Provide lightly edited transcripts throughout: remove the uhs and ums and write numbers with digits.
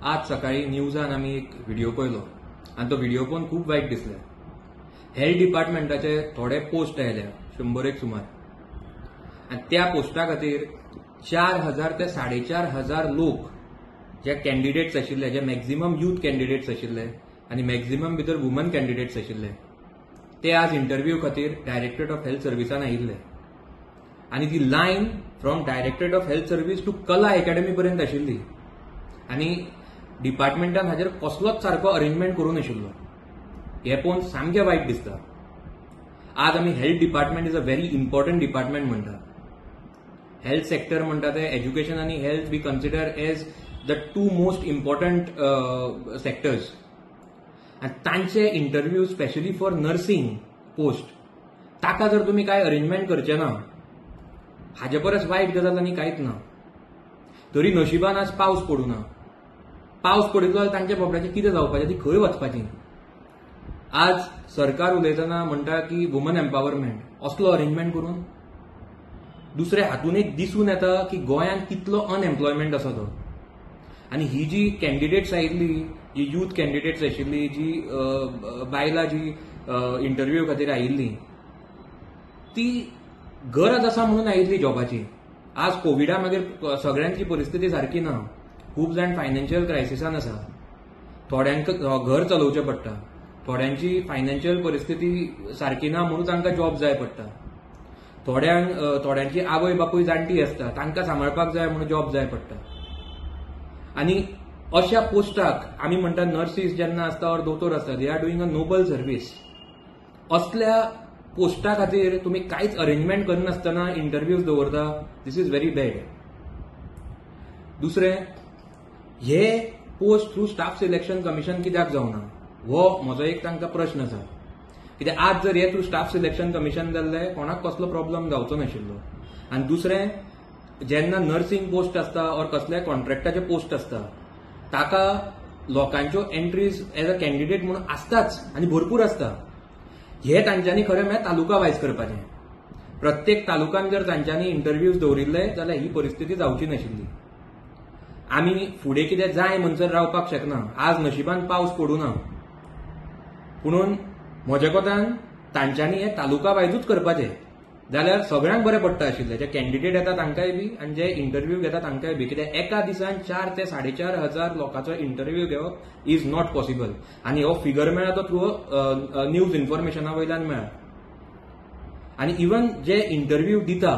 आज सकाळी न्यूजान आमी एक व्हिडिओ पळयलो आनी तो व्हिडिओ पळोवन खूब वायट दिसलें. हेल्थ डिपार्टमेंटाचे थोडे पोस्ट आयल्या 100 सुमार आनी त्या पोस्टा खातीर 4000 ते 4500 लोक जे कॅन्डिडेट्स आशिल्ले, जे मॅक्झिमम यूथ कॅन्डिडेट्स आशिल्ले आनी मॅक्झिमम भितर वुमन कॅन्डिडेट्स आशिल्ले, ते आज इंटरव्यू खातीर डायरेक्टरेट ऑफ हेल्थ सर्व्हिसान आयिल्ले. आनी ती line from directorate of health service to Kala academy पर्यंत आशिल्ली आनी डिपार्टमेंटान हाजेर कसलोच सारको अरेंजमेंट करूं नाशिल्लो. हे पळोवन सामकें वायट दिसता. आज आमी health department is a very important department म्हणटा. हेल्थ सेक्टर म्हणटा ते एज्युकेशन आनी health we consider as the two most important sectors. आनी तांचे interview specially for nursing post ताका जर तुमी कांय अरेंजमेंट करचे ना, हाजे परस वायट गजाल आनी कांयच ना. तरी नशिबान आज पावस पडूं ना. पावस पडिल्लो जाल्यार तांच्या बाबड्याचें कितें जावपाचें, ती खंय वचपाची. आज सरकार उलयतना म्हणटा की वुमन एम्पावरमेंट असलो अरेंजमेंट करून दुसरे हातून एक दिसून येता की गोंयांत कितलो अनएम्प्लॉयमेंट आसा तो. आनी ही जी कॅन्डिडेट्स आयिल्ली, जी यूथ कॅन्डिडेट्स आशिल्ली, जी बायलां जी इंटरव्यू खातीर आयिल्ली, ती गरज आसा म्हणून आयिल्ली जॉबाची. आज कोविडा मागीर सगळ्यांची परिस्थिती सारकी ना. खूब जाण फायनान्शियल क्रायसिसान आसा. थोड्यांक घर चलोवचें पडटा, थोड्यांची फायनान्शियल परिस्थिती सारकी ना म्हणून तांकां जॉब जाय पडटा. थोड्यांची आवय बापूय जाणटी आसता, तांकां सांबाळपाक जाय म्हणून जॉब जाय पडटा. आनी अशा पोस्टाक आमी म्हणटा नर्सीस जेन्ना आसता ऑर दोतोर आसता, they are doing a Nobel service. असल्या पोस्टा खातीर तुमी कांयच अरेंजमेंट करनासतना इंटरव्यूज दवरता. दिस इज व्हेरी बॅड. दुसरें, हे post through staff selection commission कित्याक जावना, हो म्हजो एक तांकां प्रश्न आसा. कित्याक आज जर हे थ्रू स्टाफ सिलेक्शन कमिशन जाल्लें कोणाक कसलो प्रॉब्लम जावचो नाशिल्लो. आनी दुसरें, जेन्ना नर्सिंग पोस्ट आसता ऑर कसलेय कॉन्ट्रॅक्टाचे पोस्ट आसता, ताका लोकांच्यो एंट्रीज एज अ कॅन्डिडेट म्हणून आसताच आनी भरपूर आसता. हे तांच्यांनी खरें म्हळ्यार तालुका वायज करपाचें. प्रत्येक तालुकान जर तांच्यांनी इंटरव्यूज दवरिल्ले जाल्यार ही परिस्थिती जावची नाशिल्ली. आमी फुडें कितें जाय म्हणसर रावपाक शकना. आज नशिबान पावस पडूं ना, पुणून म्हज्या कोतान तांच्यांनी हे तालुका वायजूच करपाचें. जाल्यार सगळ्यांक बरें पडटा आशिल्लें. जे कॅन्डिडेट येता तांकांय बी आनी जे इंटरव्यू घेता तांकांय बी. कित्याक एका दिसान 4 ते 4,500 लोकांचो इंटरव्यू घेवप इज नॉट पॉसिबल. आनी हो फिगर मेळ्ळा तो थ्रू न्यूज इन्फॉर्मेशना वयल्यान मेळ्ळा. आनी इवन जे इंटरव्यू दिता,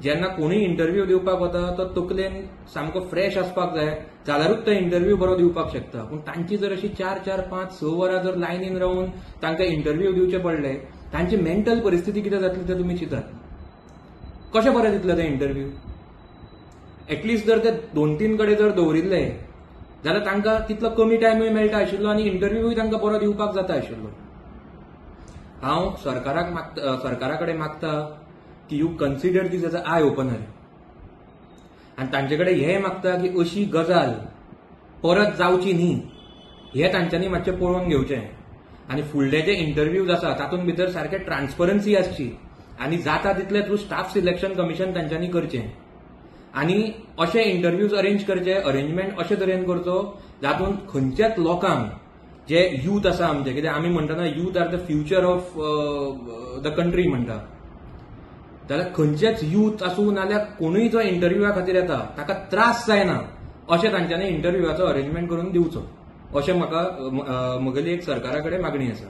जेन्ना कोणूय इंटरव्यू दिवपाक वता तो तकलेन सामको फ्रेश आसपाक जाय, जाल्यारूच तो इंटरव्यू बरो दिवपाक शकता. पूण तांची जर अशी 4, 5, 6 वरां जर लायनीन रावन तांकां इंटरव्यू दिवचे पडले, तांची मेंटल परिस्थिती कितें जातली तें तुमी चिंतात. कशें बरें दितले ते इंटरव्यू. एटलिस्ट जर ते 2-3 कडेन जर दवरिल्ले जाल्यार तांकां तितलो कमी टायमूय मेळटा आशिल्लो आनी इंटरव्यूय तांकां बरो दिवपाक जाता आशिल्लो. हांव सरकारा कडेन मागता की you consider this as a eye opener. आनी तांचे कडेन हें मागता की अशी गजाल परत जावची न्ही, हें तांच्यांनी मातशें पळोवन घेवचें. आनी फुडले जे इंटरव्यूज आसा तातूंत भितर सारकें ट्रान्सपरन्सी आसची आनी जाता तितले थ्रू स्टाफ सिलेक्शन कमिशन तांच्यांनी करचें. आनी अशे इंटरव्यूज अरेंज करचे, अरेंजमेंट अशे तरेन करचो जातूंत खंयच्याच लोकांक, जे यूथ आसा आमचे, कित्याक आमी म्हणटा ना youth are the future of the country म्हणटा, जाल्यार खंयचेच यूथ आसूं नाल्यार कोणूय जो इंटरव्यूआ खातीर येता ताका त्रास जायना अशें तांच्यांनी इंटरव्यूआचो अरेंजमेंट करून दिवचो. अशें म्हाका म्हगेली एक सरकारा कडेन मागणी आसा.